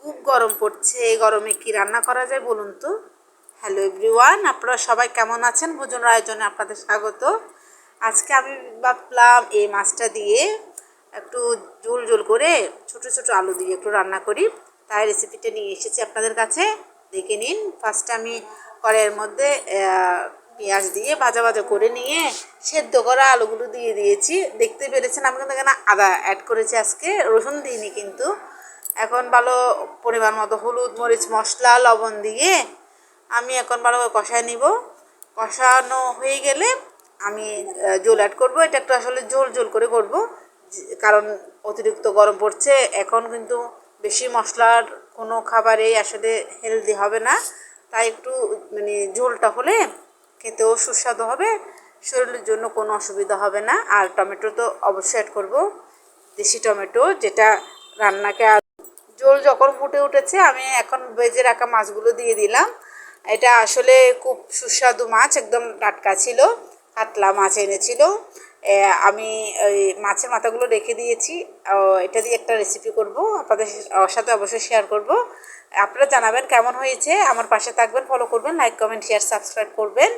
খুব গরম পড়ছে। এই গরমে কি রান্না করা যায় বলুন তো? হ্যালো এভরিওয়ান, আপনারা সবাই কেমন আছেন? ভোজনের আয়োজনে আপনাদের স্বাগত। আজকে আমি ভাবলাম এই মাছটা দিয়ে একটু ঝোল ঝোল করে ছোট ছোট আলু দিয়ে একটু রান্না করি। তাই রেসিপিটা নিয়ে এসেছি আপনাদের কাছে, দেখে নিন। ফার্স্টে আমি কড়াইয়ের মধ্যে পেঁয়াজ দিয়ে ভাজা ভাজা করে নিয়ে সেদ্ধ করা আলুগুলো দিয়ে দিয়েছি। দেখতে পেরেছেন আমি কিন্তু এখানে আদা অ্যাড করেছি, আজকে রসুন দিইনি কিন্তু। এখন ভালো পরিমাণ মতো হলুদ মরিচ মশলা লবণ দিয়ে আমি এখন ভালো করে কষায় নিব। কষানো হয়ে গেলে আমি ঝোল অ্যাড করব। এটা একটু আসলে ঝোল ঝোল করে করব, কারণ অতিরিক্ত গরম পড়ছে। এখন কিন্তু বেশি মশলার কোনো খাবারেই আসলে হেলদি হবে না, তাই একটু মানে ঝোলটা হলে খেতেও সুস্বাদু হবে, শরীরের জন্য কোনো অসুবিধা হবে না। আর টমেটো তো অবশ্যই অ্যাড করব, দেশি টমেটো, যেটা রান্নাকে ঝোল যখন ফুটে উঠেছে আমি এখন ভেজে রাখা মাছগুলো দিয়ে দিলাম। এটা আসলে খুব সুস্বাদু মাছ, একদম টাটকা ছিল, কাতলা মাছ এনেছিল। আমি ওই মাছের মাথাগুলো রেখে দিয়েছি। এটা দিয়ে একটা রেসিপি করব, আপনাদের সাথে অবশ্যই শেয়ার করব। আপনারা জানাবেন কেমন হয়েছে, আমার পাশে থাকবেন, ফলো করবেন, লাইক কমেন্ট শেয়ার সাবস্ক্রাইব করবেন।